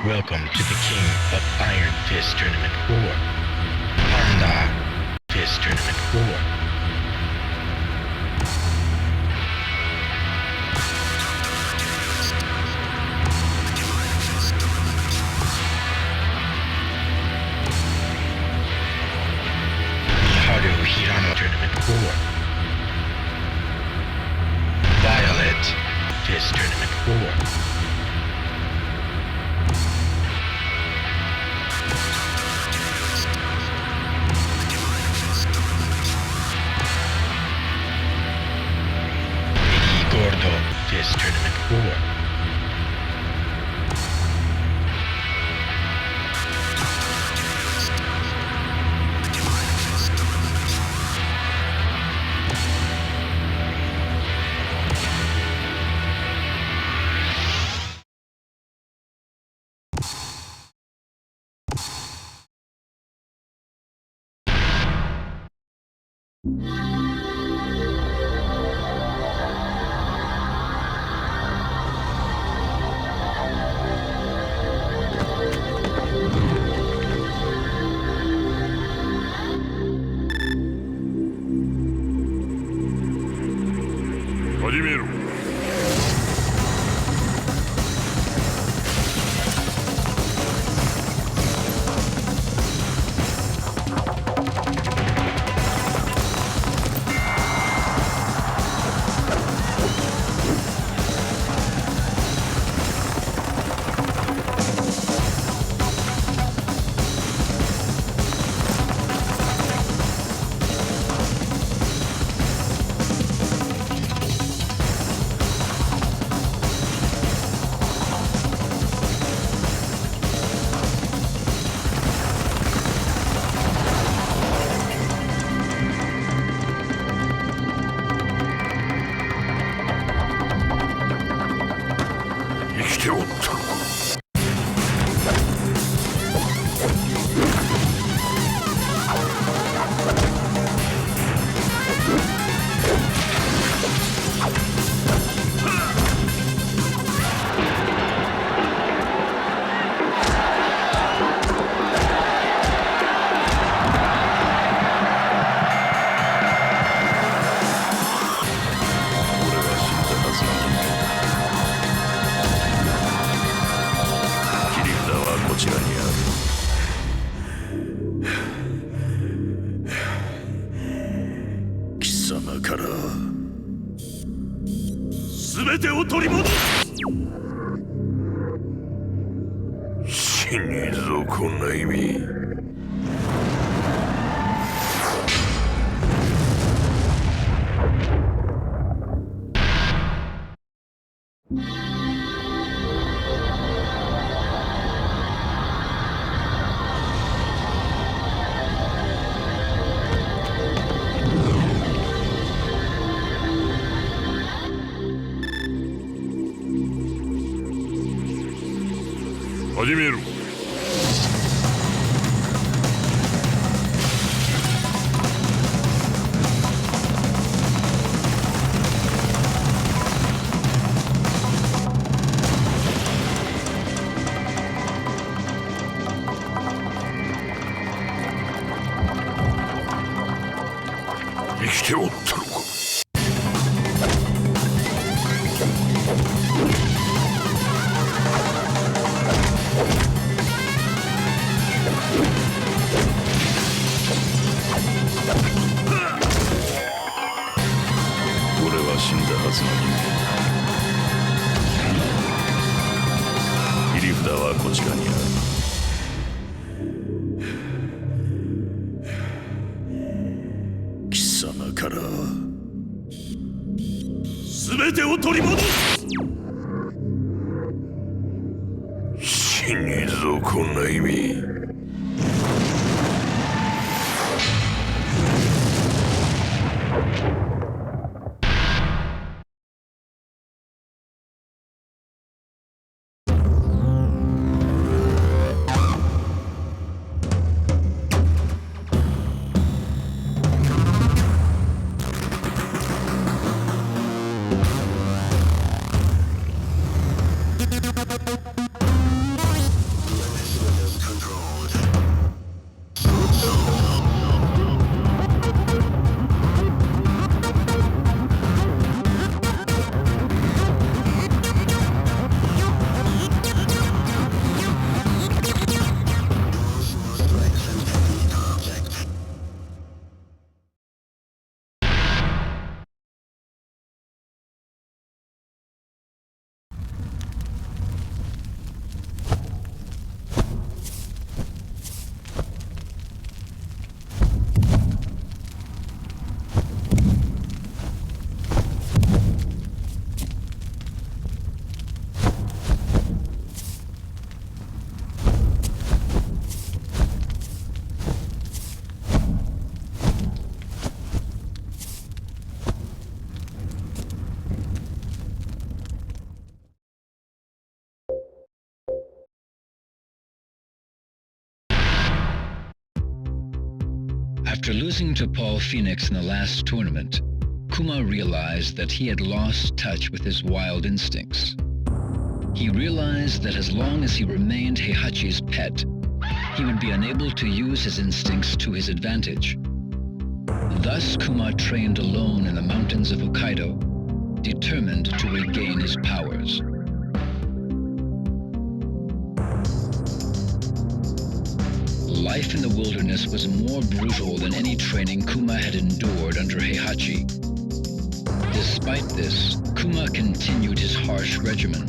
Welcome to the King of Iron Fist Tournament 4. Panda Fist Tournament 4. Miharu Tournament 4. Violet Fist Tournament 4. Fist Tournament 4.始める。生きておったのか。死んだはずの人間だ。切り札はこちらにある。貴様から全てを取り戻す。死にぞこんな意味。After losing to Paul Phoenix in the last tournament, Kuma realized that he had lost touch with his wild instincts. He realized that as long as he remained Heihachi's pet, he would be unable to use his instincts to his advantage. Thus, Kuma trained alone in the mountains of Hokkaido, determined to regain his powers. Life in the wilderness was more brutal than any training Kuma had endured under Heihachi. Despite this, Kuma continued his harsh regimen.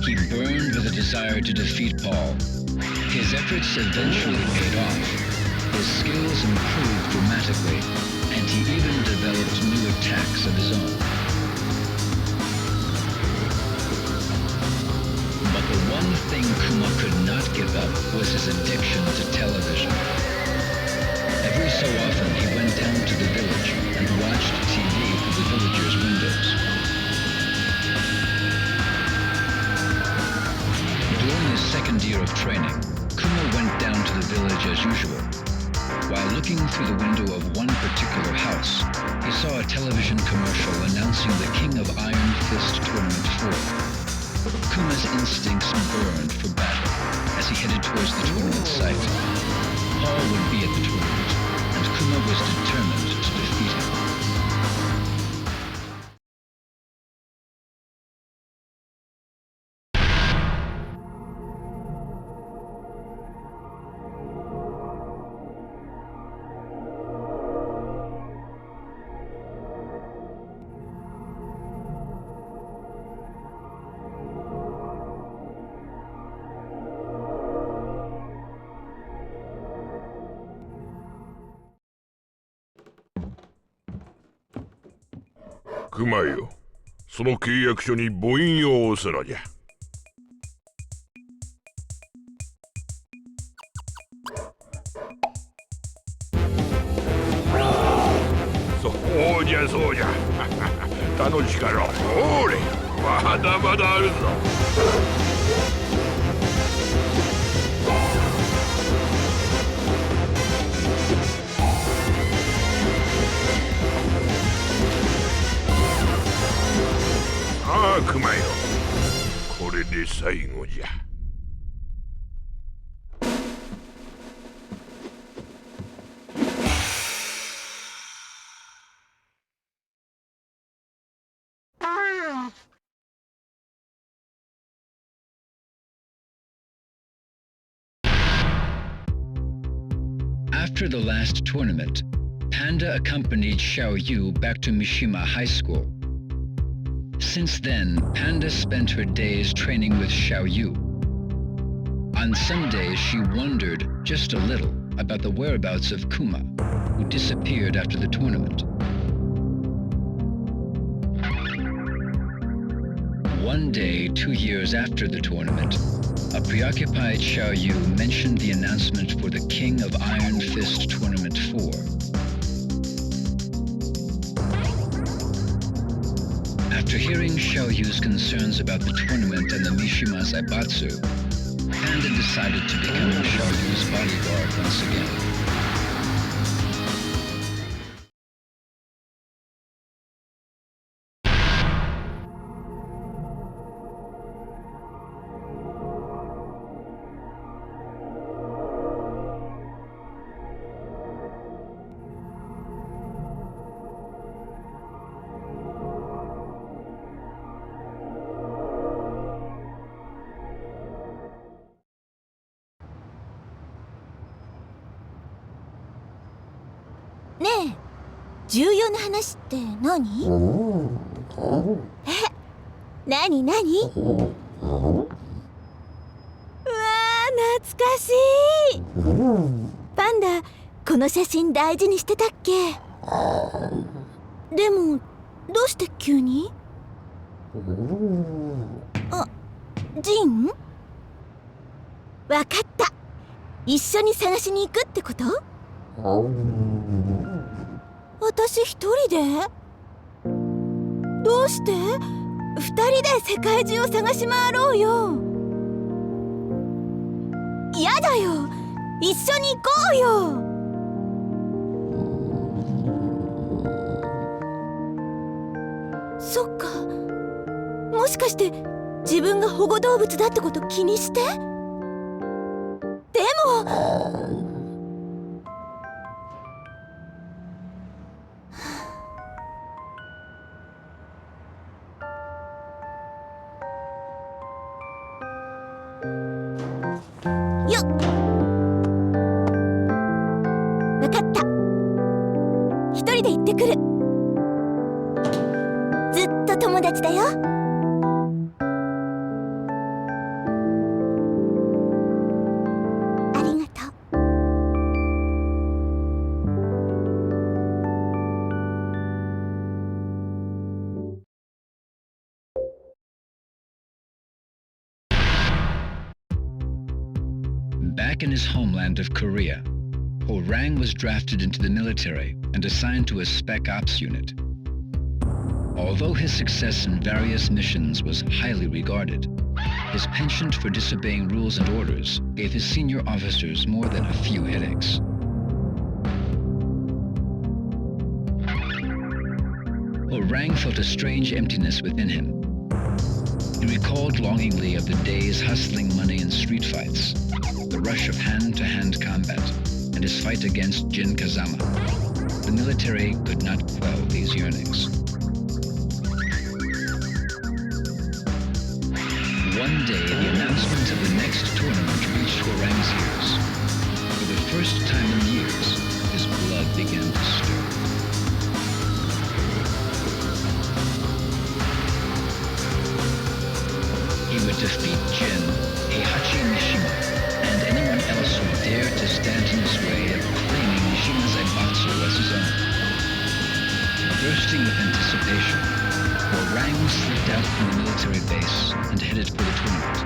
He burned with a desire to defeat Paul. His efforts eventually paid off. His skills improved dramatically, and he even developed new attacks of his own. But the one thing Kuma could not give up was his addiction to television. Every so often he went down to the village and watched TV through the villagers' windows. During his second year of training, Kuma went down to the village as usual. While looking through the window of one particular house, he saw a television commercial announcing the King of Iron Fist Tournament 4. Kuma's instincts burned for battle as he headed towards the tournament site. Paul would be at the tournament, and Kuma was determined to defeat him.熊よ、その契約書に母印を押すのじゃ。そうじゃそうじゃ。楽しかろう。おれ、まだまだあるぞ。さあ、熊よ。これで最後じゃ。After the last tournament, Panda accompanied Xiaoyu back to Mishima High School. Since then, Panda spent her days training with Xiaoyu. On some days, she wondered just a little about the whereabouts of Kuma, who disappeared after the tournament. One day, 2 years after the tournament, a preoccupied Xiaoyu mentioned the announcement for the King of Iron Fist Tournament 4. After hearing Xiaoyu's concerns about the tournament and the Mishima Zaibatsu, Panda decided to become Xiaoyu's bodyguard once again.ねえ、重要な話って何？何？うわー、懐かしい。パンダ、この写真大事にしてたっけ？でも、どうして急に？あ、ジン？わかった。一緒に探しに行くってこと？私一人で？どうして？二人で世界中を探し回ろうよ。やだよ、一緒に行こうよ。かして自分が保護動物だってこと気にして？でもよっ、わかった。一人で行ってくる。ずっと友達だよ。ありがとう。Back in his homeland of Korea, Hwoarang was drafted into the military and assigned to a Spec Ops unit. Although his success in various missions was highly regarded, his penchant for disobeying rules and orders gave his senior officers more than a few headaches. Hwoarang felt a strange emptiness within him. He recalled longingly of the days hustling money in street fights, the rush of hand-to-hand combat, and his fight against Jin Kazama. The military could not quell these yearnings. One day, the announcement of the next tournament reached Hwoarang's ears. For the first time in years, his blood began to stir. He would defeat Jin, Heihachi Mishima, and anyone else who dared to stand in his way of claiming Mishima Zaibatsu as his own. Bursting with anticipation, Hwoarang slipped out from the military base and headed for the tournament.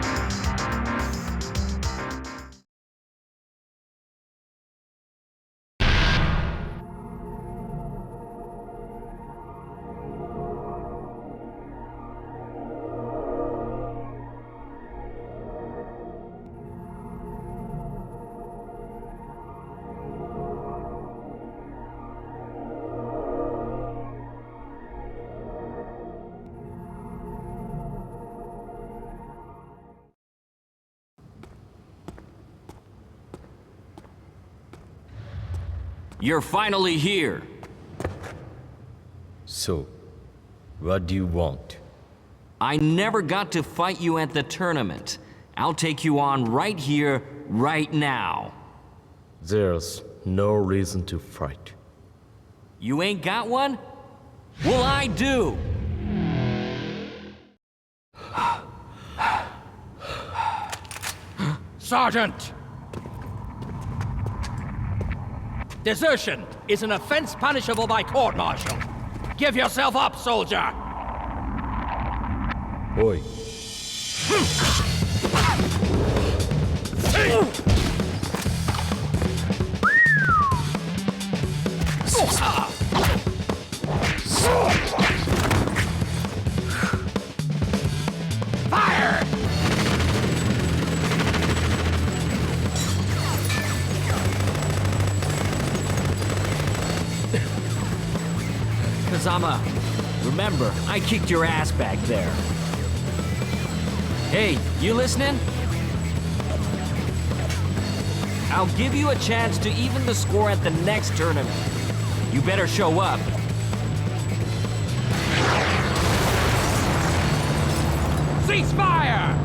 You're finally here. So, what do you want? I never got to fight you at the tournament. I'll take you on right here, right now. There's no reason to fight. You ain't got one? Well, I do! Sergeant! Desertion is an offense punishable by court-martial. Give yourself up, soldier! Oi. Fire! Kazama, remember, I kicked your ass back there. Hey, you listening? I'll give you a chance to even the score at the next tournament. You better show up. Ceasefire!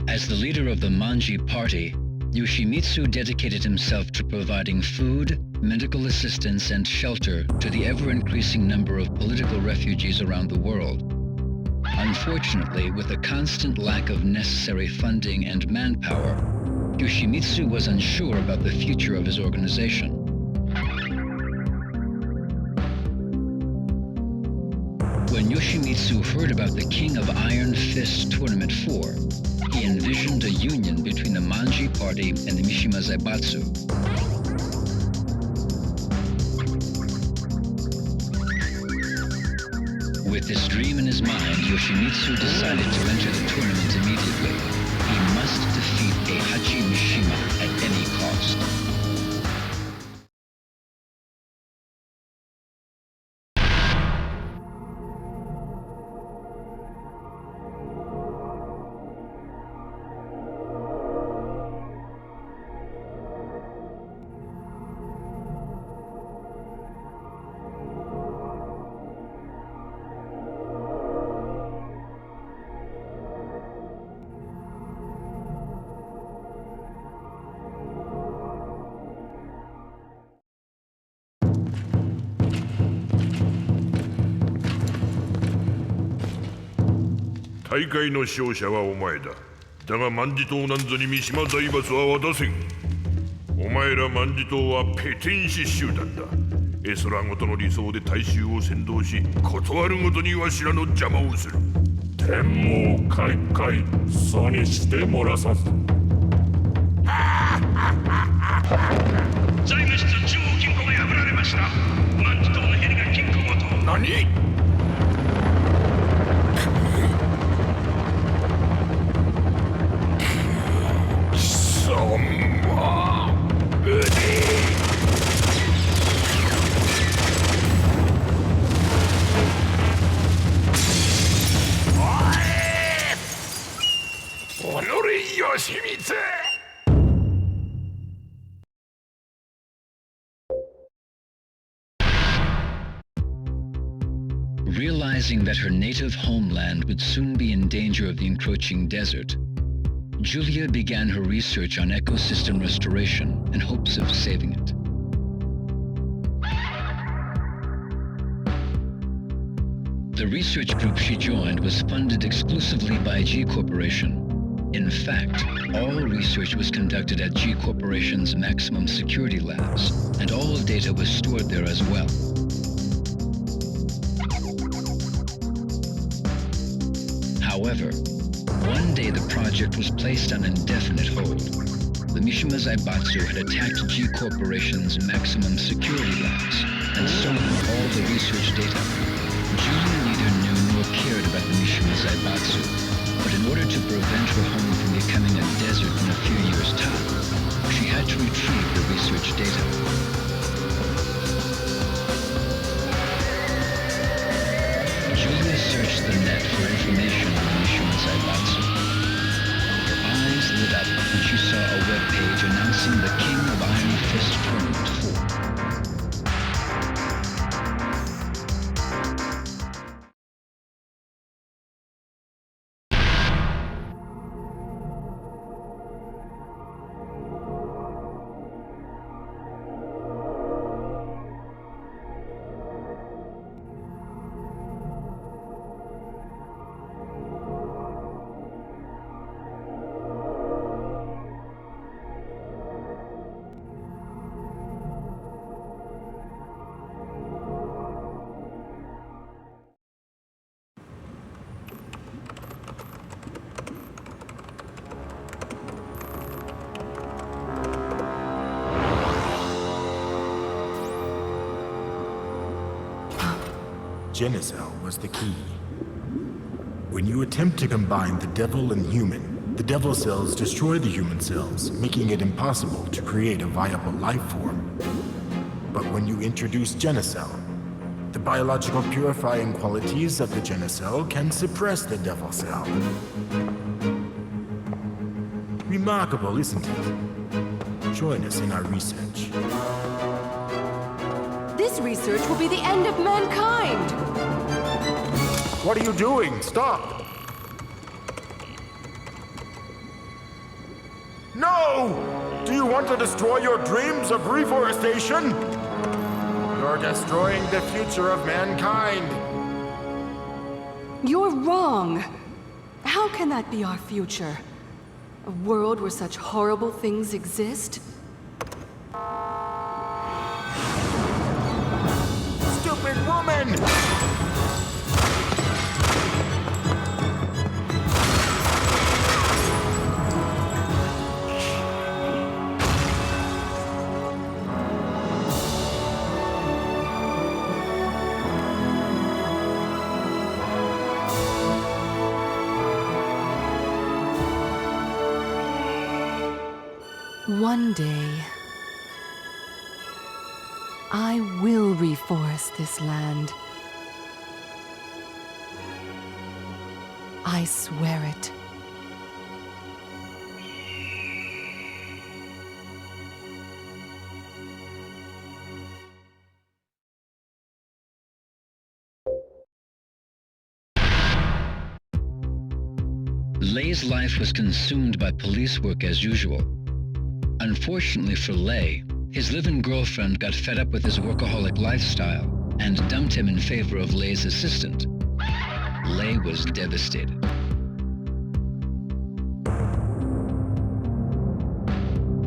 As the leader of the Manji party, Yoshimitsu dedicated himself to providing food, medical assistance, and shelter to the ever-increasing number of political refugees around the world. Unfortunately, with a constant lack of necessary funding and manpower, Yoshimitsu was unsure about the future of his organization. When Yoshimitsu heard about the King of Iron Fist Tournament 4, he envisioned a union between the Manji party and the Mishima. 島 Zaibatsu. With this dream in his mind, Yoshimitsu decided to enter the tournament immediately. He must defeat Heihachi Mishima at any cost.大会の勝者はお前だ。だが万事島なんぞに三島財閥は渡せん。お前ら万事島はペテン師集団だ。絵空ごとの理想で大衆を先導し、断るごとにわしらの邪魔をする。天網開会、そにしてもらさず。財務室中央金庫が破られました。万事島のヘリが金庫ごと。何？Yoshimitsu! Realizing that her native homeland would soon be in danger of the encroaching desert, Julia began her research on ecosystem restoration in hopes of saving it. The research group she joined was funded exclusively by G Corporation. In fact, all research was conducted at G Corporation's maximum security labs, and all data was stored there as well. However, one day the project was placed on indefinite hold. The Mishima Zaibatsu had attacked G Corporation's maximum security labs and stolen all the research data. Julia neither knew nor cared about the Mishima Zaibatsu, but in order to prevent her home from becoming a desert in a few years' time, she had to retrieve the research data. Julia searched the net for information on the Mishima Zaibatsu. Her eyes lit up when she saw a web page announcing the King of Iron Fist Tournament 4. Genicell was the key. When you attempt to combine the devil and human, the devil cells destroy the human cells, making it impossible to create a viable life form. But when you introduce Genicell, the biological purifying qualities of the Genicell can suppress the devil cell. Remarkable, isn't it? Join us in our research. This research will be the end of mankind! What are you doing? Stop! No! Do you want to destroy your dreams of reforestation? You're destroying the future of mankind! You're wrong! How can that be our future? A world where such horrible things exist? Stupid woman! One day, I will reforest this land. I swear it. Lei's life was consumed by police work as usual. Unfortunately for Lei, his live-in girlfriend got fed up with his workaholic lifestyle and dumped him in favor of Lei's assistant. Lei was devastated.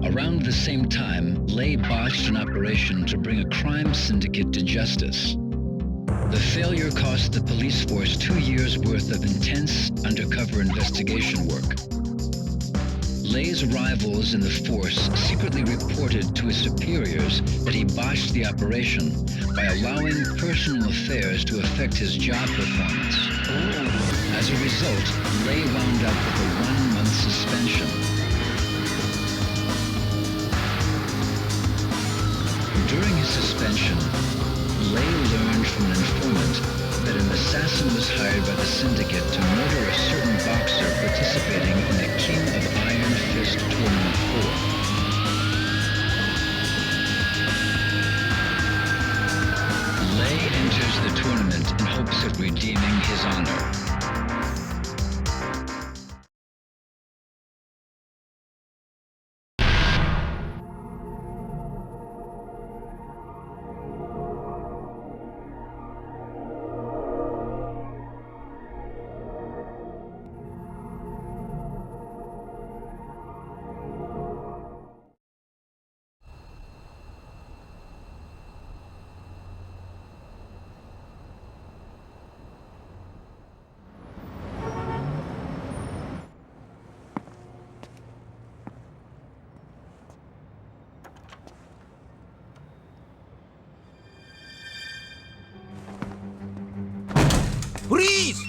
Around the same time, Lei botched an operation to bring a crime syndicate to justice. The failure cost the police force 2 years' worth of intense undercover investigation work. Lei's rivals in the force secretly reported to his superiors that he botched the operation by allowing personal affairs to affect his job performance. As a result, Lei wound up with a 1-month suspension. During his suspension, Lei learned from an informant that an assassin was hired by the syndicate to murder a certain boxer participating in the King of Iron Fist Tournament 4. Lei enters the tournament in hopes of redeeming his honor. Freeze!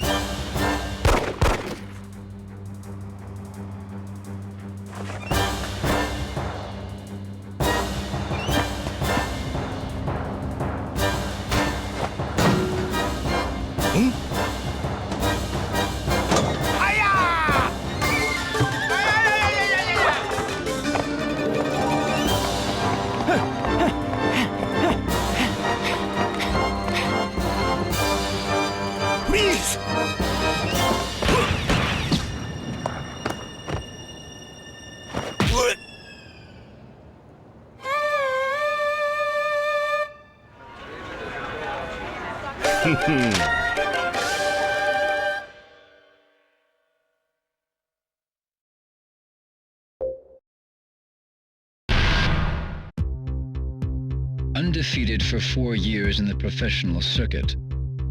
Undefeated for 4 years in the professional circuit,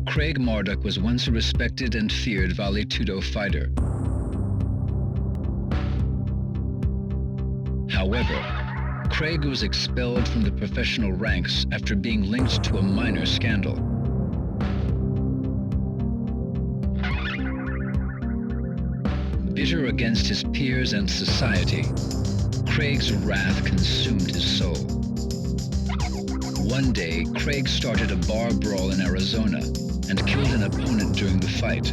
Craig Marduk was once a respected and feared Vale Tudo fighter. However, Craig was expelled from the professional ranks after being linked to a minor scandal. Bitter against his peers and society, Craig's wrath consumed his soul. One day, Craig started a bar brawl in Arizona and killed an opponent during the fight.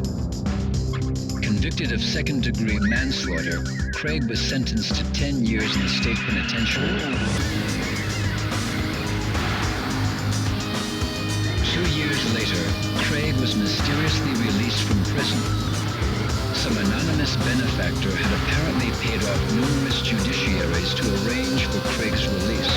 Convicted of second-degree manslaughter, Craig was sentenced to 10 years in the state penitentiary. 2 years later, Craig was mysteriously released from prison. Some anonymous benefactor had apparently paid off numerous judiciaries to arrange for Craig's release.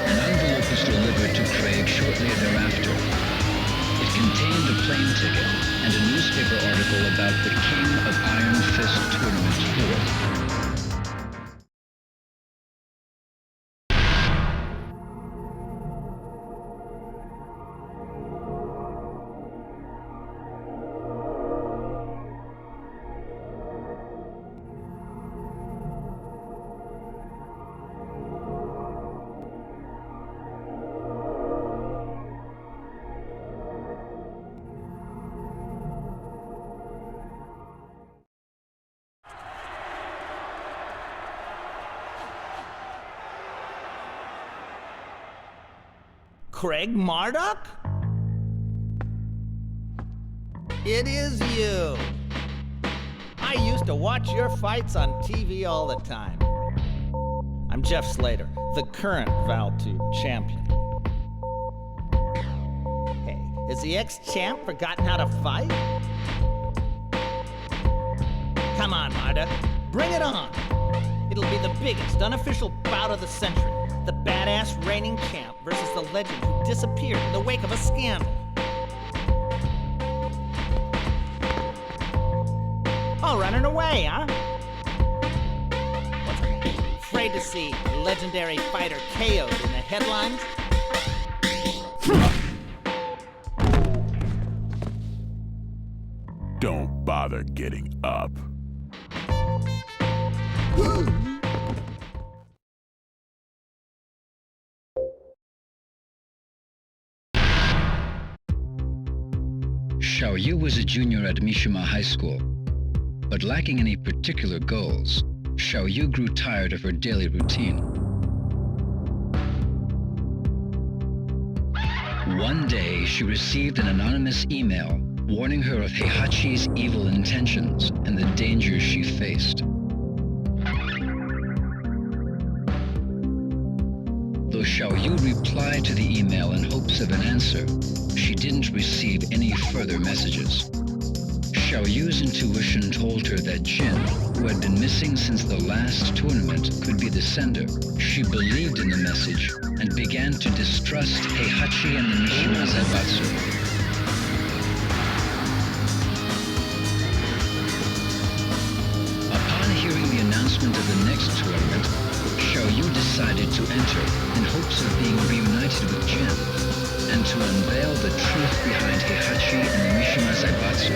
An envelope was delivered to Craig shortly thereafter. It contained a plane ticket and a newspaper article about the King of Iron Fist Tournament 4. Craig Marduk? It is you. I used to watch your fights on TV all the time. I'm Jeff Slater, the current ValTube champion. Hey, has the ex-champ forgotten how to fight? Come on, Marduk, bring it on. It'll be the biggest unofficial bout of the century. The badass reigning champ versus the legend who disappeared in the wake of a scandal. All running away, huh? What's it? Afraid to see legendary fighter KO'd in the headlines? Don't bother getting up. Xiaoyu was a junior at Mishima High School, but lacking any particular goals, Xiaoyu grew tired of her daily routine. One day, she received an anonymous email warning her of Heihachi's evil intentions and the dangers she faced. Though Xiaoyu replied to the email in hopes of an answer, she didn't receive any further messages. Xiaoyu's intuition told her that Jin, who had been missing since the last tournament, could be the sender. She believed in the message and began to distrust Heihachi and the Mishima Zaibatsu. Upon hearing the announcement of the next tournament, Xiaoyu decided to enter in hopes of being reunited with Jin and to unveil the truth behind Heihachi and the Mishima Zaibatsu.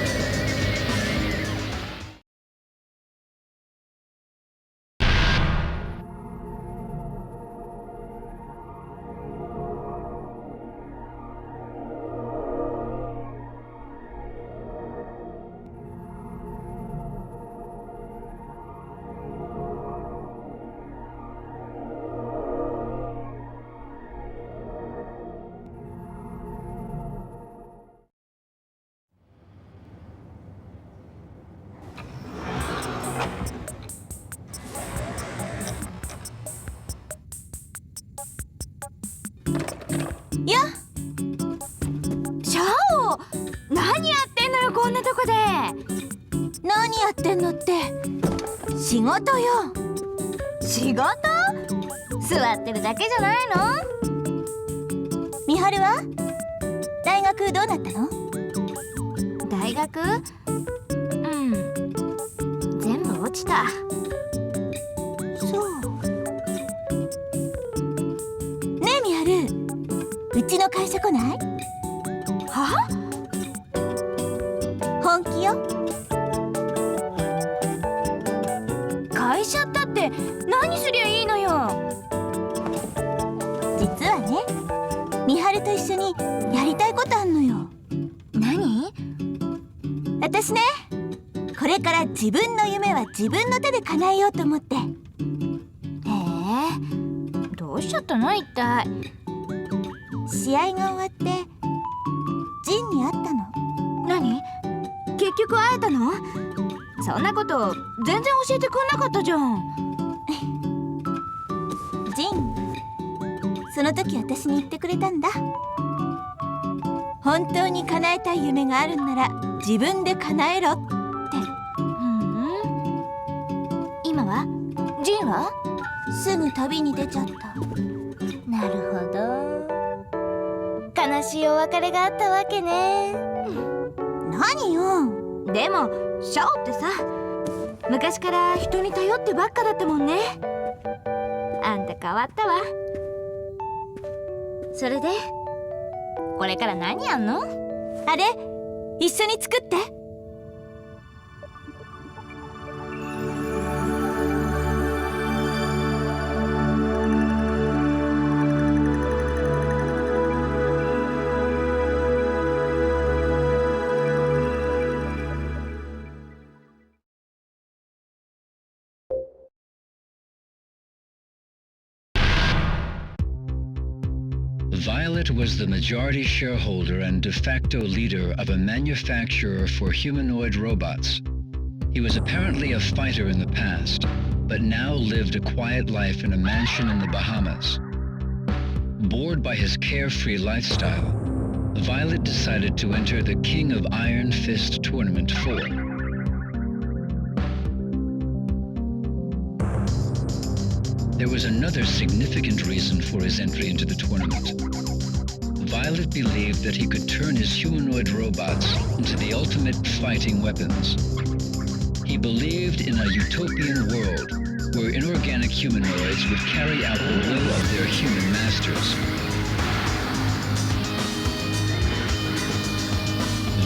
仕事よ。仕事？座ってるだけじゃないの？美晴は？大学どうなったの？大学？全部落ちた。そう。ねえ美晴、うちの会社来ない？は？本気よ。会社ったって何すりゃいいのよ。実はね、美晴と一緒にやりたいことあんのよ。何？私ね、これから自分の夢は自分の手で叶えようと思って。どうしちゃったの一体。試合が終わってジンに会ったの。何？結局会えたの？そんなこと全然教えてくんなかったじゃん。ジン、その時私に言ってくれたんだ。本当に叶えたい夢があるんなら自分で叶えろって。今は？ジンは？すぐ旅に出ちゃった。なるほど。悲しいお別れがあったわけね。何よ。でもシャオってさ、昔から人に頼ってばっかだったもんね。あんた変わったわ。それでこれから何やんの？あれ、一緒に作って。Violet was the majority shareholder and de facto leader of a manufacturer for humanoid robots. He was apparently a fighter in the past, but now lived a quiet life in a mansion in the Bahamas. Bored by his carefree lifestyle, Violet decided to enter the King of Iron Fist Tournament 4. There was another significant reason for his entry into the tournament. Violet believed that he could turn his humanoid robots into the ultimate fighting weapons. He believed in a utopian world where inorganic humanoids would carry out the will of their human masters.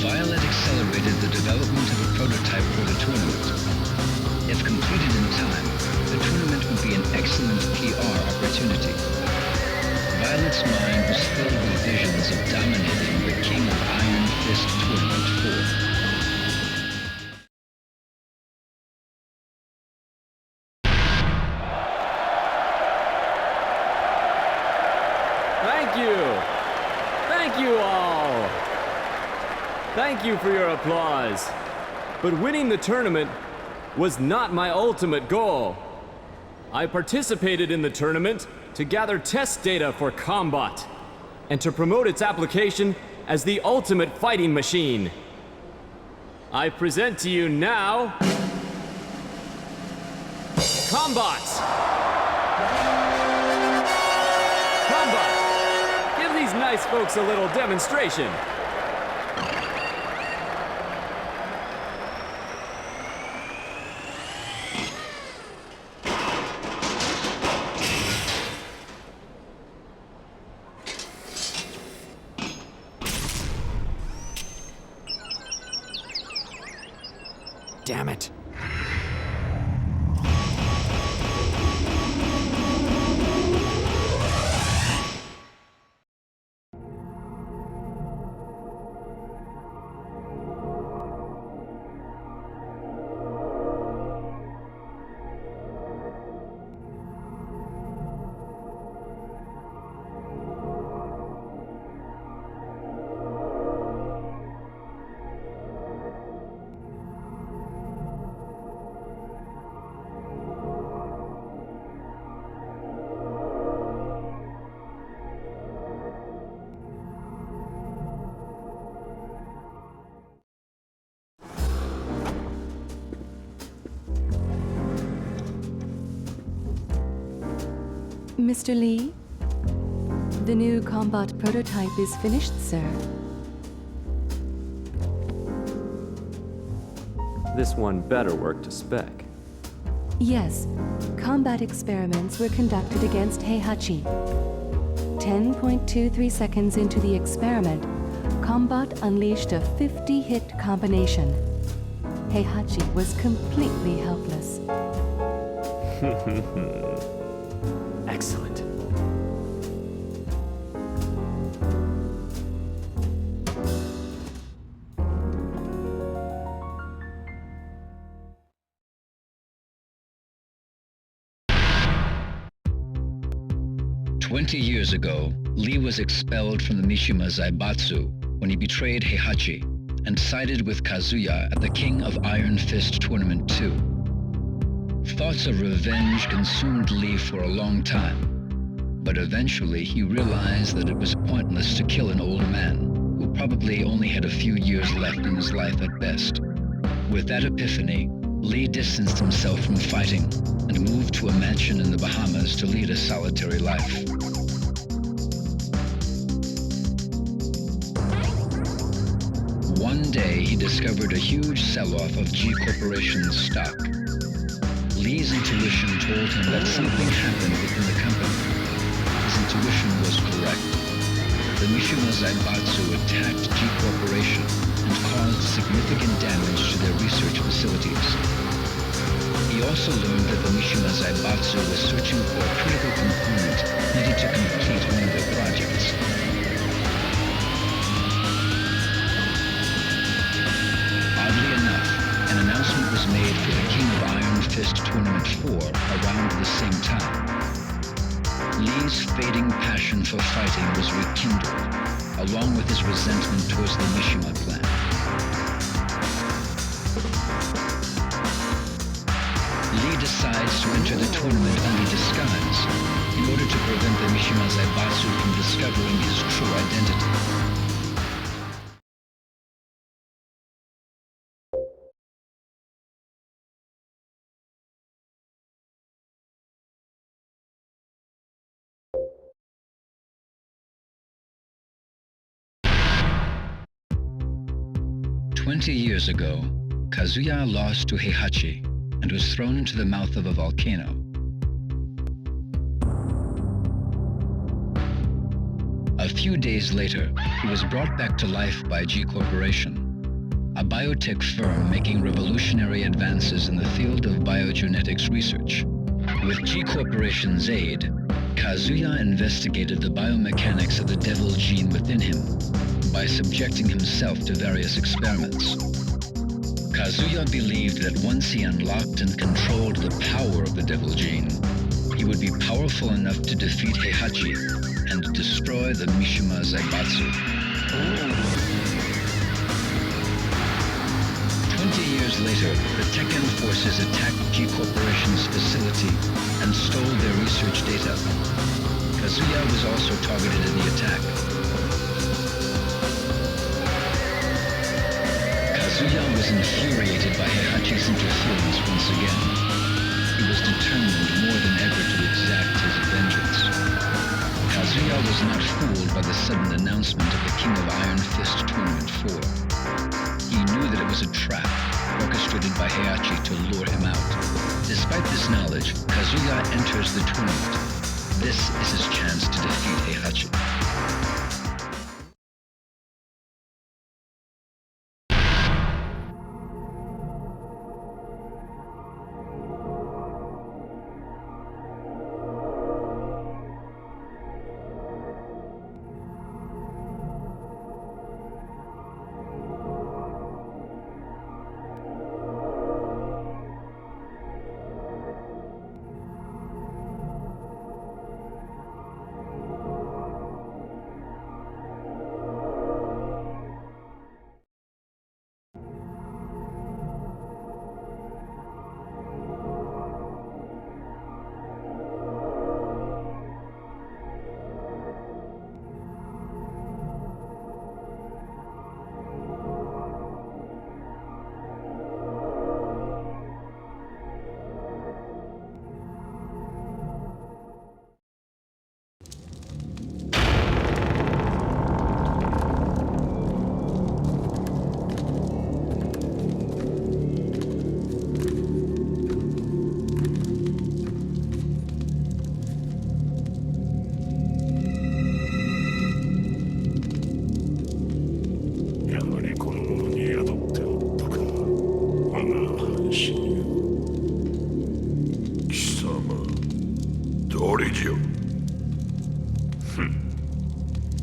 Violet accelerated the development of a prototype for the tournament. If completed in time, the tournament would be an excellent PR opportunity. Violet's mind was filled with visions of dominating the King of Iron Fist Tournament 4. Thank you all! Thank you for your applause. But winning the tournament was not my ultimate goal. I participated in the tournament to gather test data for Combot and to promote its application as the ultimate fighting machine. I present to you now Combot! Combot! Give these nice folks a little demonstration. Damn it. Mr. Lee, the new Combot prototype is finished, sir. This one better work to spec. Yes, combat experiments were conducted against Heihachi. 10.23 seconds into the experiment, Combot unleashed a 50-hit combination. Heihachi was completely helpless. Excellent. Years ago, Lee was expelled from the Mishima Zaibatsu when he betrayed Heihachi and sided with Kazuya at the King of Iron Fist Tournament 2. Thoughts of revenge consumed Lee for a long time, but eventually he realized that it was pointless to kill an old man who probably only had a few years left in his life at best. With that epiphany, Lee distanced himself from fighting and moved to a mansion in the Bahamas to lead a solitary life. One day, he discovered a huge sell-off of G Corporation's stock. Lee's intuition told him that something happened within the company. His intuition was correct. The Mishima Zaibatsu attacked G Corporation and caused significant damage to their research facilities. He also learned that the Mishima Zaibatsu was searching for a critical component needed to complete one of their projects. Oddly enough, an announcement was made for the King of Iron Fist Tournament 4 around the same time. Lee's fading passion for fighting was rekindled, along with his resentment towards the Mishima clan. Lee decides to enter the tournament under disguise in order to prevent the Mishima Zaibatsu from discovering his true identity. 20 years ago, Kazuya lost to Heihachi and was thrown into the mouth of a volcano. A few days later, he was brought back to life by G Corporation, a biotech firm making revolutionary advances in the field of biogenetics research. With G Corporation's aid, Kazuya investigated the biomechanics of the devil gene within him by subjecting himself to various experiments. Kazuya believed that once he unlocked and controlled the power of the devil gene, he would be powerful enough to defeat Heihachi and destroy the Mishima Zaibatsu. 20 years later, the Tekken forces attacked G Corporation's facility and stole their research data. Kazuya was also targeted in the attack. Kazuya was infuriated by Heihachi's interference once again. He was determined more than ever to exact his vengeance. Kazuya was not fooled by the sudden announcement of the King of Iron Fist Tournament 4. He knew that it was a trap orchestrated by Heihachi to lure him out. Despite this knowledge, Kazuya enters the tournament. This is his chance to defeat Heihachi.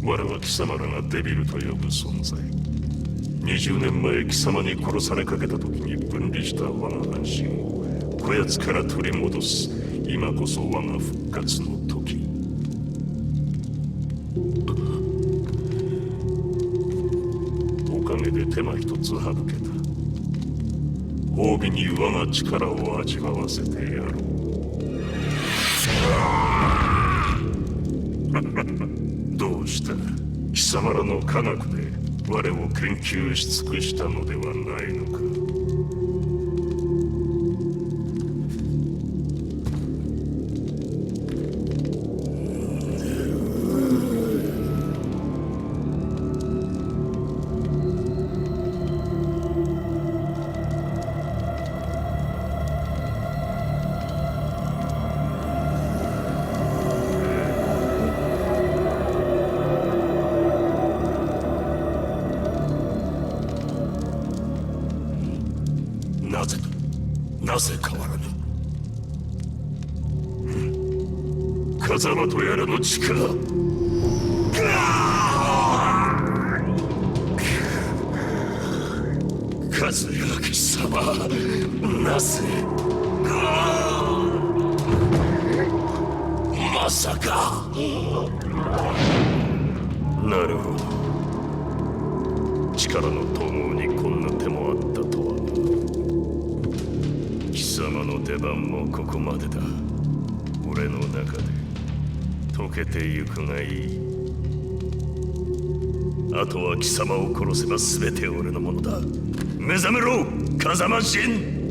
我は貴様らがデビルと呼ぶ存在。20年前貴様に殺されかけた時に分離した我が半身をこやつから取り戻す。今こそ我が復活の時。おかげで手間一つ省けた。褒美に我が力を味わわせてやろう。どうした？貴様らの科学で我を研究し尽くしたのではないのか。なぜ変わらぬ？風間とやらの力。和也貴様、なぜ？まさか。なるほど。力の統合にこんな手もあったとはな。貴様の出番もここまでだ。俺の中で溶けてゆくがいい。あとは貴様を殺せば全て俺のものだ。目覚めろ、風間神。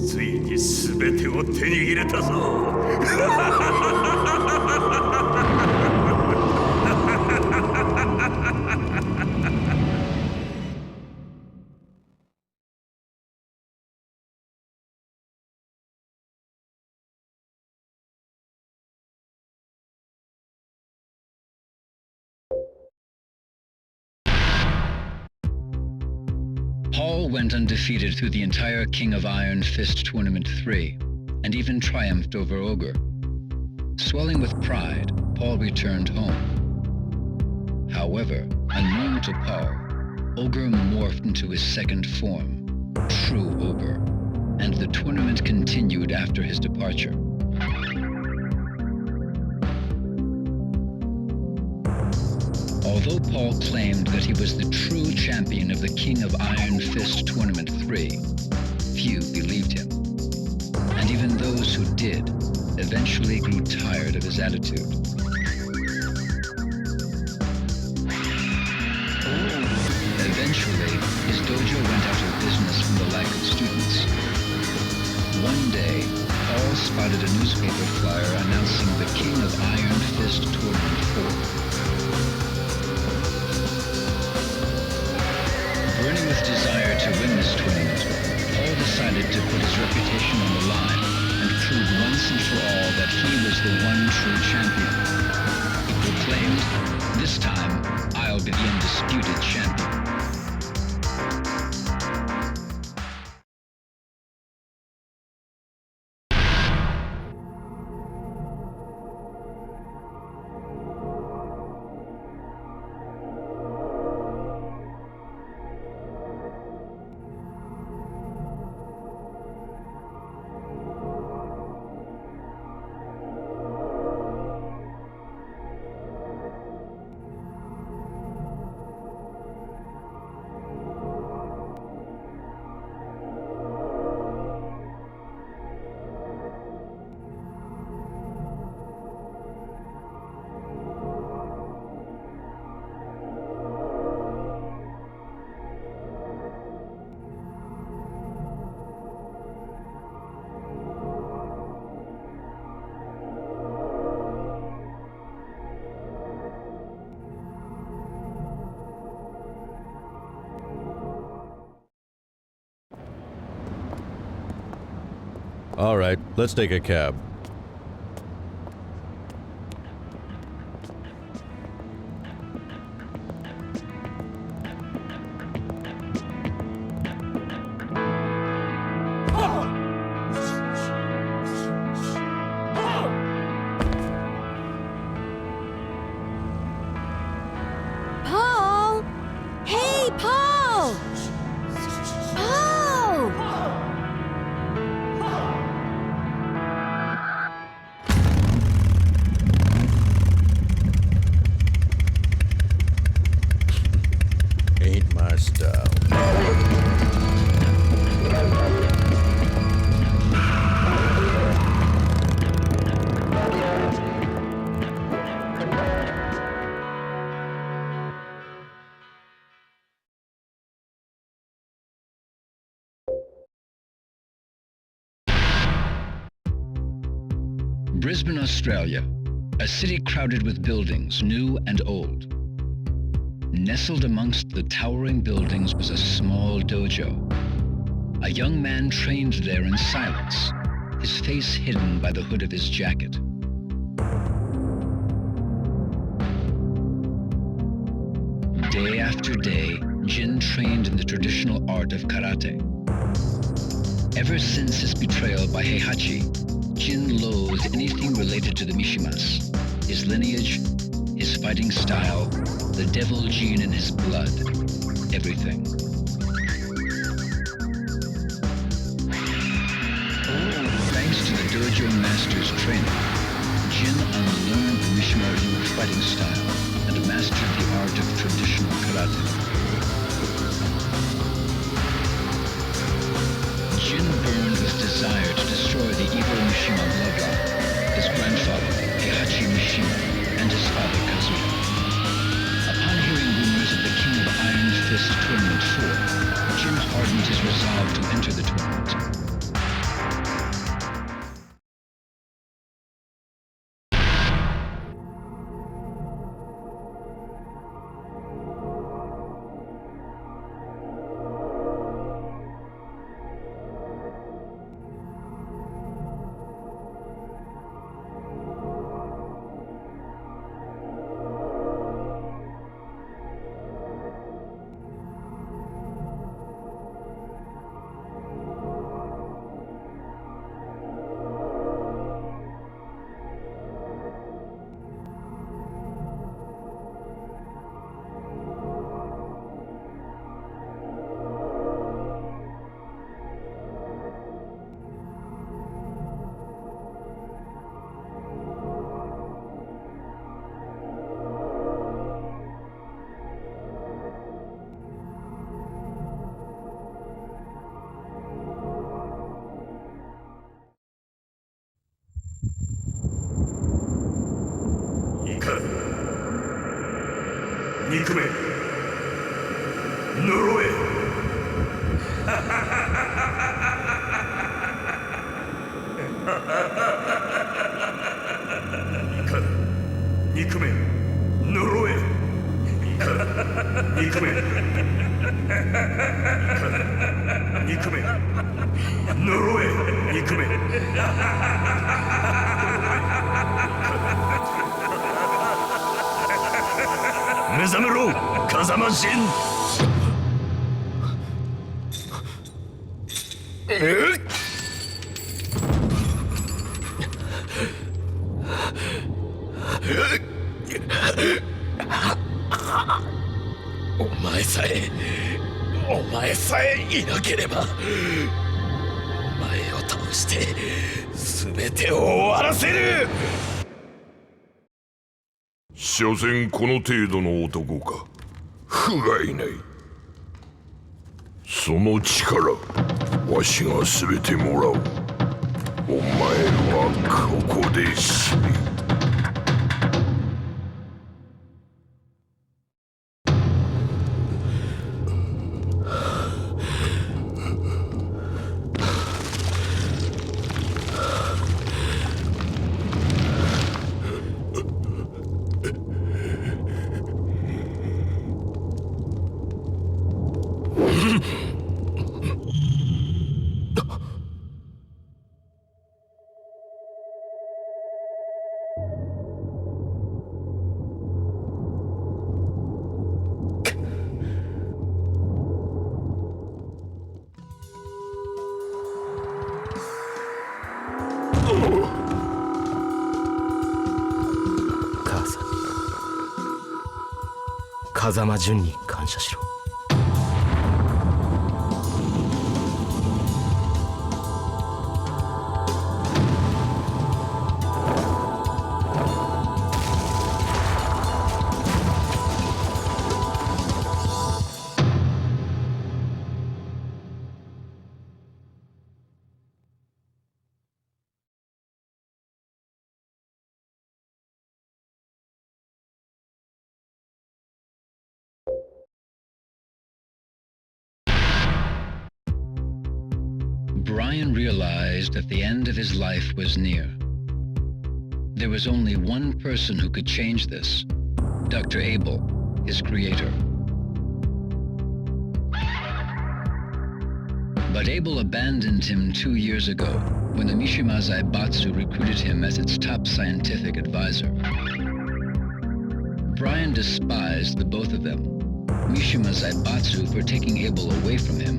ついに全てを手に入れたぞ。Paul went undefeated through the entire King of Iron Fist Tournament 3, and even triumphed over Ogre. Swelling with pride, Paul returned home. However, unknown to Paul, Ogre morphed into his second form, True Ogre, and the tournament continued after his departure. Although Paul claimed that he was the true champion of the King of Iron Fist Tournament 3, few believed him. And even those who did eventually grew tired of his attitude. Eventually, his dojo went out of business from the lack of students. One day, Paul spotted a newspaper flyer announcing the King of Iron Fist Tournament 4. Burning with desire to win this tournament, Paul decided to put his reputation on the line and prove once and for all that he was the one true champion. He proclaimed, "This time, I'll be the undisputed champion." All right, let's take a cab. Paul! Hey, Paul! Paul! Ain't my style. Brisbane, Australia. A city crowded with buildings, new and old. Nestled amongst the towering buildings was a small dojo. A young man trained there in silence, his face hidden by the hood of his jacket. Day after day, Jin trained in the traditional art of karate. Ever since his betrayal by Heihachi, Jin loathed anything related to the Mishimas, his lineage, his fighting style, the devil gene in his blood, everything. Thanks to the dojo master's training, Jin unlearned the Mishima Ryu fighting style and mastered the art of traditional karate. Jin burned with desire to destroy the evil Mishima bloodline, his grandfather, Heihachi Mishima, and his father, Kazuya. Upon hearing rumors of the King of Iron Fist Tournament 4, Jin hardened his resolve to enter the tournament.憎め呪え憎め呪え憎め憎め呪え憎め目覚めろ風間陣お前さえいなければお前を倒して全てを終わらせる。所詮この程度の男か。不甲斐ない。その力わしが全てもらう。お前はここで死ね。風間淳に感謝しろ。Bryan realized that the end of his life was near. There was only one person who could change this, Dr. Abel, his creator. But Abel abandoned him 2 years ago when the Mishima Zaibatsu recruited him as its top scientific advisor. Bryan despised the both of them, Mishima Zaibatsu for taking Abel away from him,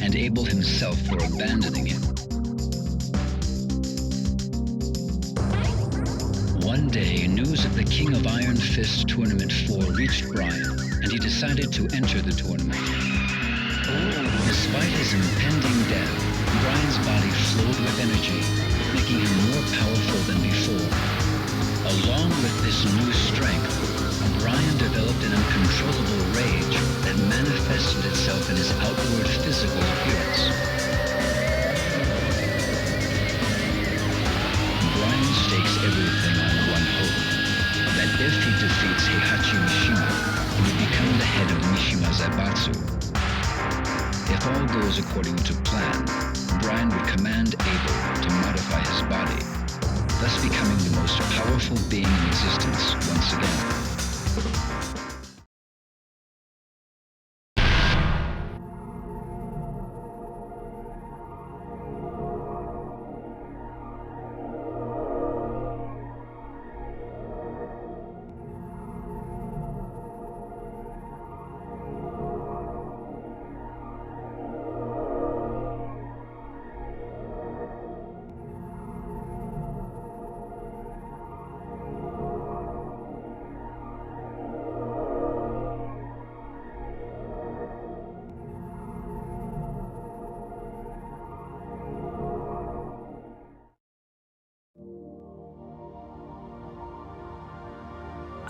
and Abel himself for abandoning him. One day, news of the King of Iron Fist Tournament 4 reached Bryan, and he decided to enter the tournament. Despite his impending death, Bryan's body flowed with energy, making him more powerful than before. Along with this new strength, Bryan developed an uncontrollable rage that manifested itself in his outward physical appearance. Bryan stakes everything on one hope, that if he defeats Heihachi Mishima, he would become the head of Mishima Zaibatsu. If all goes according to plan, Bryan would command Abel to modify his body, thus becoming the most powerful being in existence once again.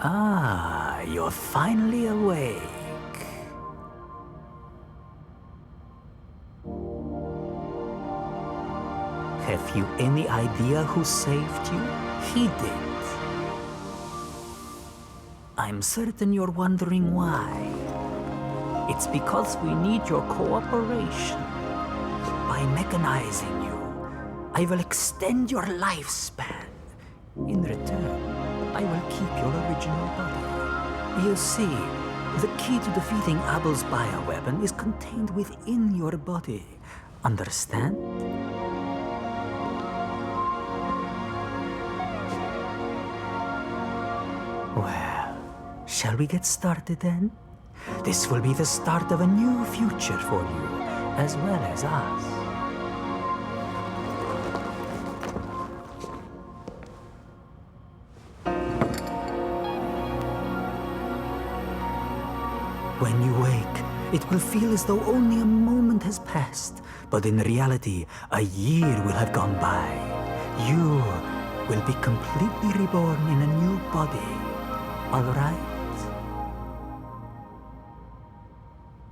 Ah, you're finally awake. Have you any idea who saved you? He did. I'm certain you're wondering why. It's because we need your cooperation. By mechanizing you, I will extend your lifespan. In return, I will keep your original body. You see, the key to defeating Abel's bioweapon is contained within your body. Understand? Well, shall we get started then? This will be the start of a new future for you, as well as us. When you wake, it will feel as though only a moment has passed, but in reality, a year will have gone by. You will be completely reborn in a new body, all right?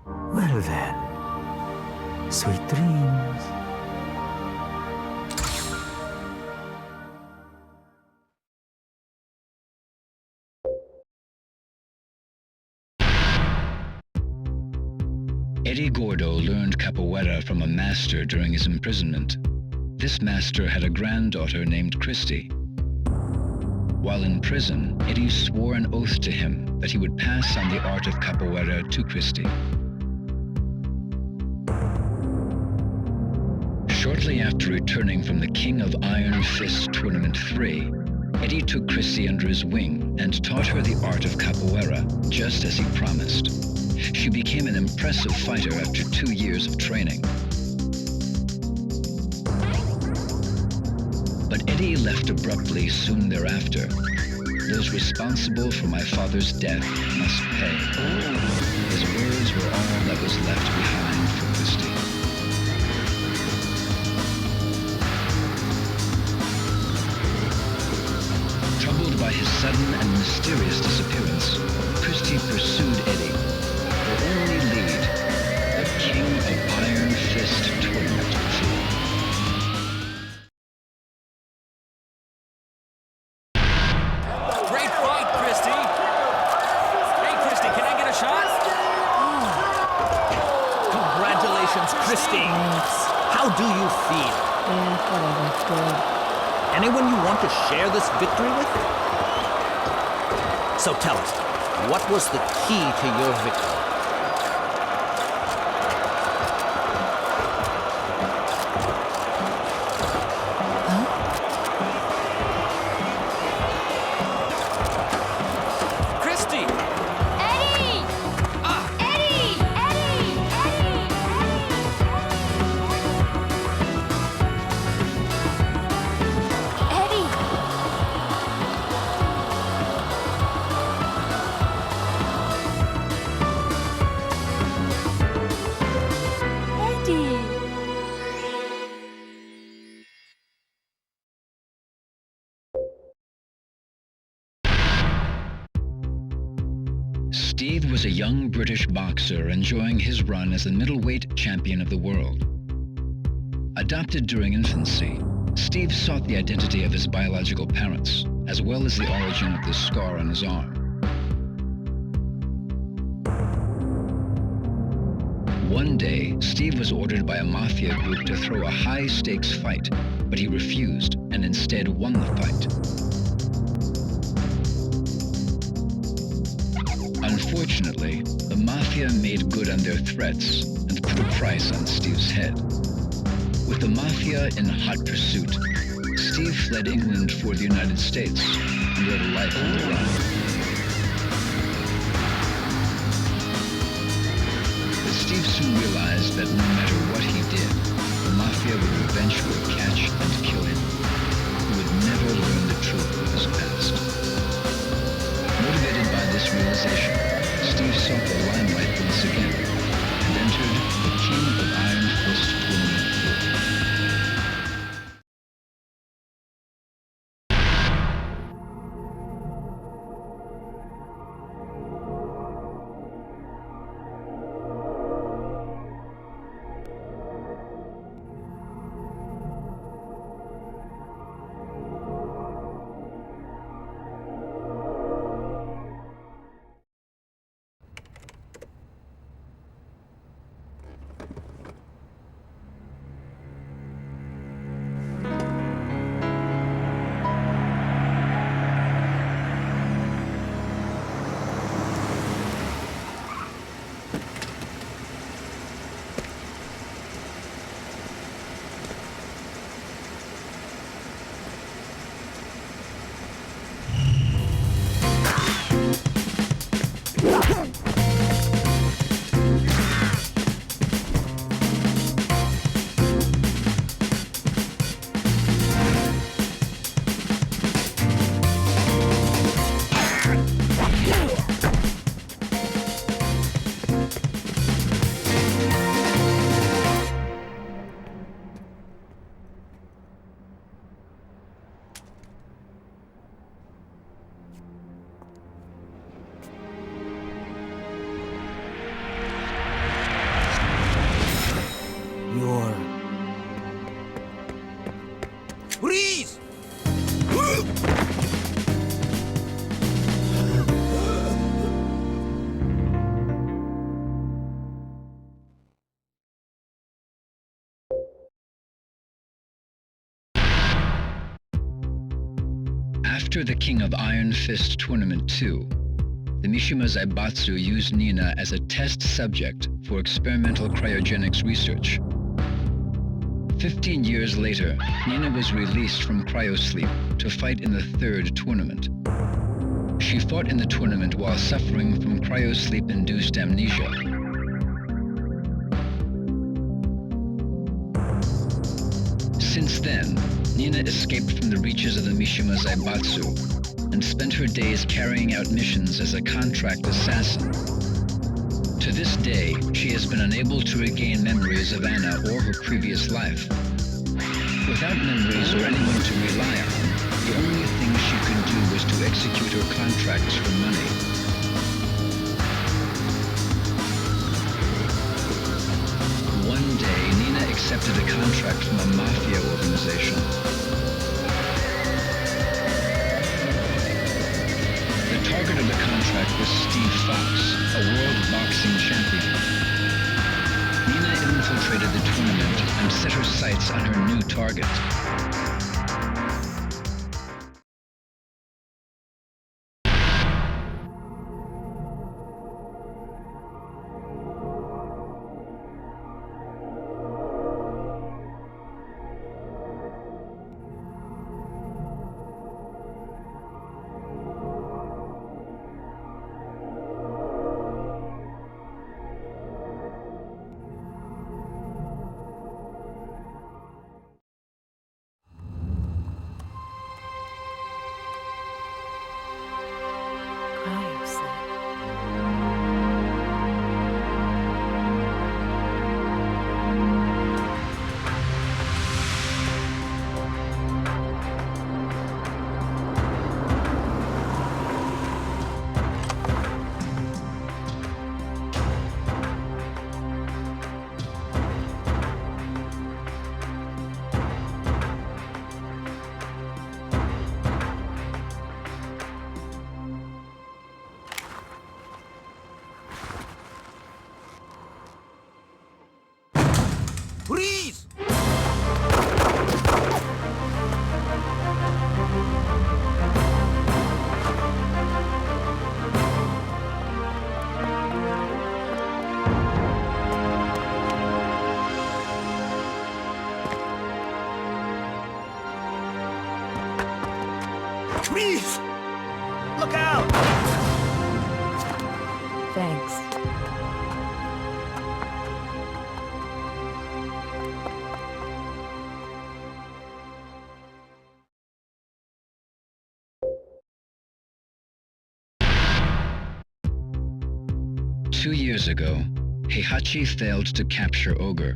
Well then, sweet dreams. Eddy Gordo learned capoeira from a master during his imprisonment. This master had a granddaughter named Christie. While in prison, Eddy swore an oath to him that he would pass on the art of capoeira to Christie. Shortly after returning from the King of Iron Fist Tournament 3, Eddy took Christie under his wing and taught her the art of capoeira, just as he promised. She became an impressive fighter after 2 years of training. But Eddy left abruptly soon thereafter. Those responsible for my father's death must pay. His words were all that was left behind for Christie. Troubled by his sudden and mysterious disappearance, Christie pursued Eddy. Her only lead, the King of Iron Fist Tournament 4. Great fight, Christie! Hey, Christie, can I get a shot? Congratulations, Christie! How do you feel? Whatever, good. Anyone you want to share this victory with? So tell us, what was the key to your victory? Christie! Eddy! Eddy! Eddy! Eddy! Steve was a young British boxer enjoying his run as the middleweight champion of the world. Adopted during infancy, Steve sought the identity of his biological parents, as well as the origin of the scar on his arm. One day, Steve was ordered by a mafia group to throw a high-stakes fight, but he refused and instead won the fight. Unfortunately, the mafia made good on their threats and put a price on Steve's head. With the mafia in hot pursuit, Steve fled England for the United States and led a life on the run. But Steve soon realized that no matter what he did, the mafia would eventually catch and kill him. He would never learn the truth of his past. Motivated by this realization, Steve sought the limelight once again and entered the King of Iron Fist Tournament 2. After the King of Iron Fist Tournament 2, the Mishima Zaibatsu used Nina as a test subject for experimental cryogenics research. 15 years later, Nina was released from cryosleep to fight in the third tournament. She fought in the tournament while suffering from cryosleep-induced amnesia. Since then, Nina escaped from the reaches of the Mishima Zaibatsu and spent her days carrying out missions as a contract assassin. To this day, she has been unable to regain memories of Anna or her previous life. Without memories or anyone to rely on, the only thing she could do was to execute her contracts for money. One day, Nina accepted a contract from a mafia organization. The target of the contract was Steve Fox, a world boxing champion. Nina infiltrated the tournament and set her sights on her new target. Please! Look out! Thanks. Two years ago, Heihachi failed to capture Ogre,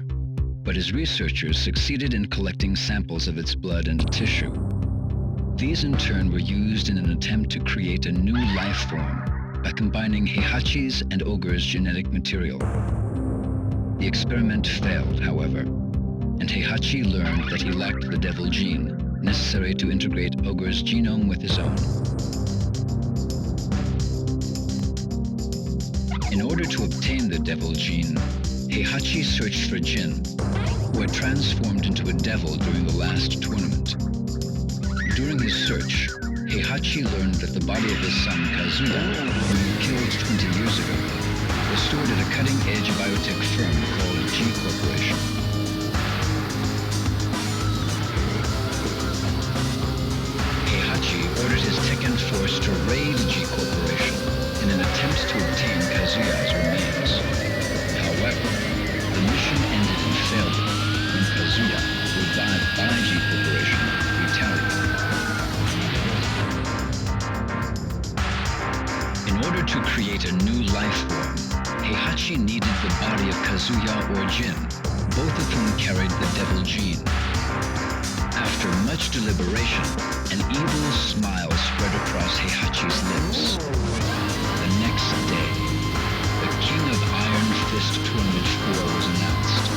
but his researchers succeeded in collecting samples of its blood and tissue. These in turn were used in an attempt to create a new life form by combining Heihachi's and Ogre's genetic material. The experiment failed, however, and Heihachi learned that he lacked the devil gene necessary to integrate Ogre's genome with his own. In order to obtain the devil gene, Heihachi searched for Jin, who had transformed into a devil during the last tournament. During his search, Heihachi learned that the body of his son Kazuya, whom he killed 20 years ago, was stored at a cutting-edge biotech firm called G Corporation. Heihachi ordered his Tekken force to raid G Corporation in an attempt to obtain Kazuya's remains. However, the mission ended in failure when Kazuya, revived by G Corporation, retaliated. In order to create a new life form, Heihachi needed the body of Kazuya or Jin, both of whom carried the devil gene. After much deliberation, an evil smile spread across Heihachi's lips. The next day, the King of Iron Fist Tournament 4 was announced.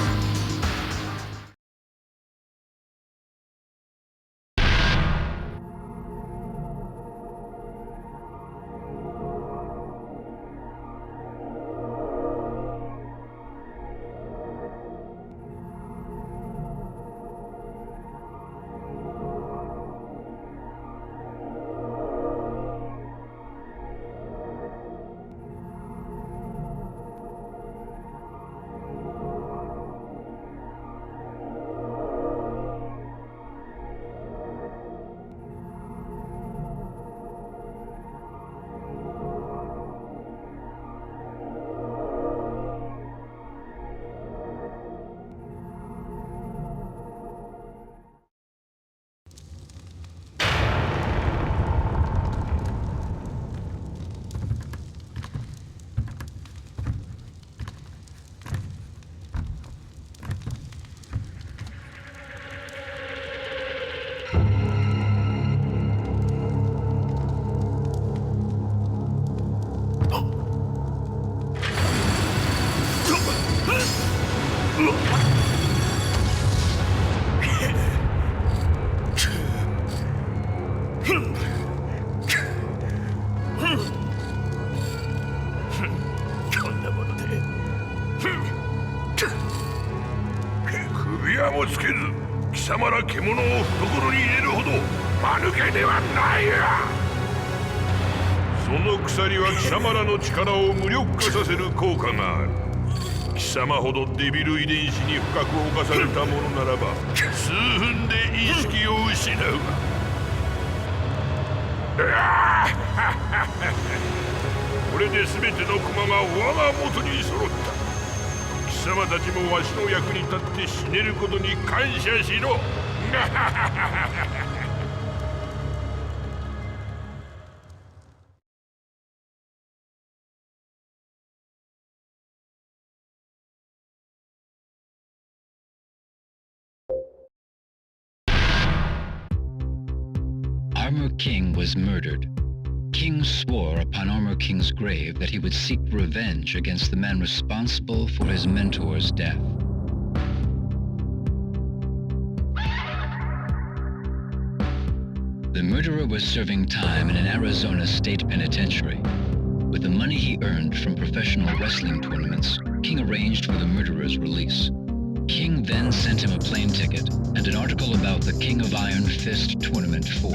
Armor King was murdered. King swore upon Armor King's grave that he would seek revenge against the man responsible for his mentor's death. The murderer was serving time in an Arizona state penitentiary. With the money he earned from professional wrestling tournaments, King arranged for the murderer's release. King then sent him a plane ticket and an article about the King of Iron Fist Tournament 4.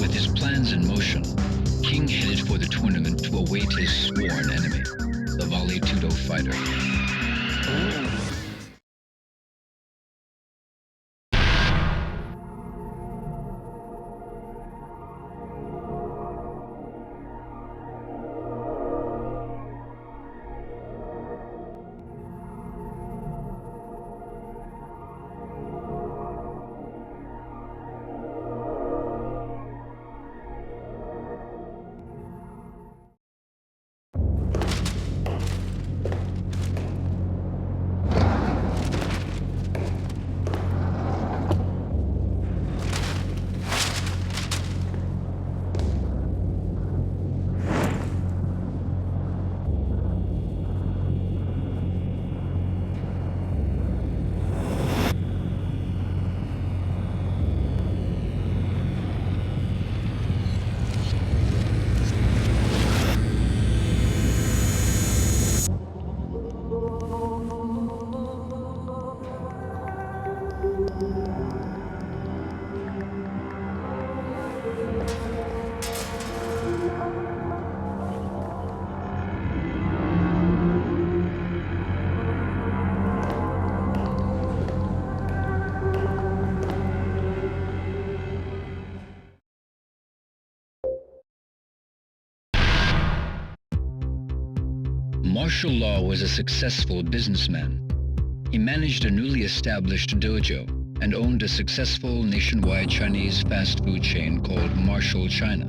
With his plans in motion, King headed for the tournament to await his sworn enemy, the Vale Tudo fighter. martial law was a successful businessman. He managed a newly established dojo and owned a successful nationwide Chinese fast food chain called Martial China.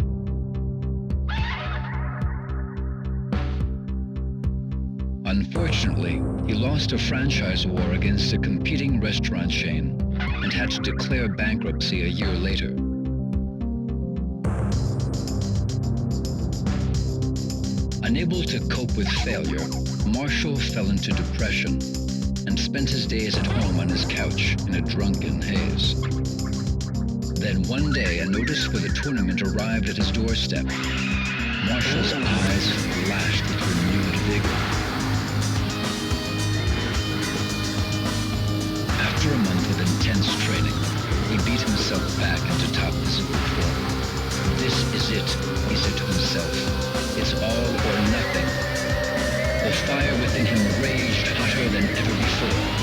Unfortunately, he lost a franchise war against a competing restaurant chain and had to declare bankruptcy a year later. Unable to cope with failure, Marshall fell into depression and spent his days at home on his couch in a drunken haze. Then one day, a notice for the tournament arrived at his doorstep. Marshall's eyes flashed with renewed vigor. After a month of intense training, he beat himself back into top physical form. This is it, he said to himself. It's all or nothing. The fire within him raged hotter than ever before.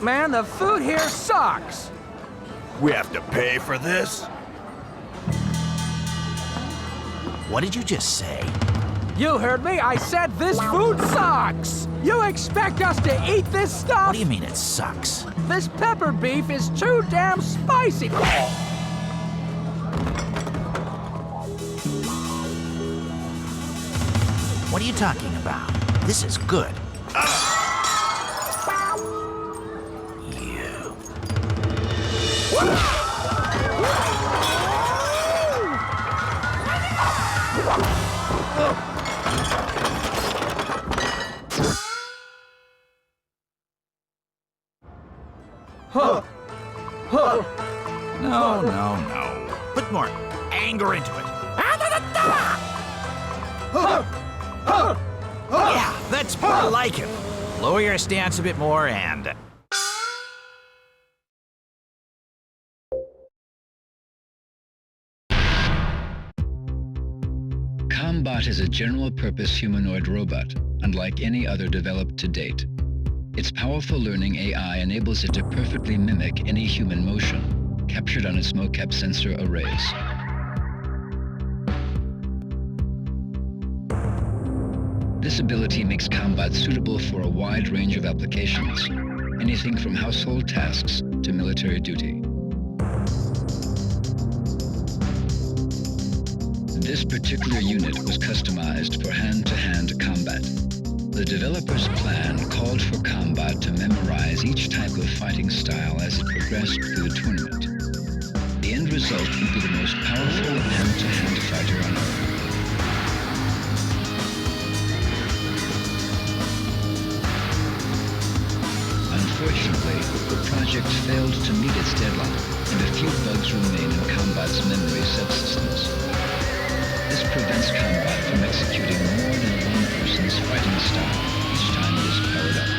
Man, the food here sucks! We have to pay for this? What did you just say? You heard me, I said this food sucks! You expect us to eat this stuff? What do you mean it sucks? This pepper beef is too damn spicy! What are you talking about? This is good. No. Put more anger into it. Yeah, that's more like it. Lower your stance a bit more and... Combot is a general-purpose humanoid robot, unlike any other developed to date. Its powerful learning AI enables it to perfectly mimic any human motion, captured on its mocap sensor arrays. This ability makes Combot suitable for a wide range of applications, anything from household tasks to military duty. This particular unit was customized for hand-to-hand combat. The developer's plan called for Combot to memorize each type of fighting style as it progressed through the tournament. The end result would be the most powerful hand-to-hand fighter on Earth. Unfortunately, the project failed to meet its deadline, and a few bugs remain in Combot's memory subsystems. This prevents Combot from executing more than one person's fighting style each time it is powered up.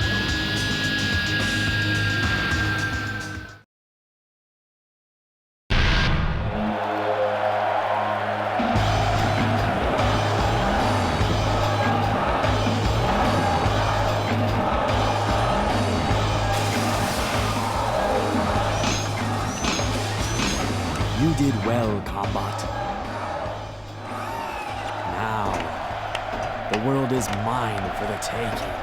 You did well, Combot. The world is mine for the taking.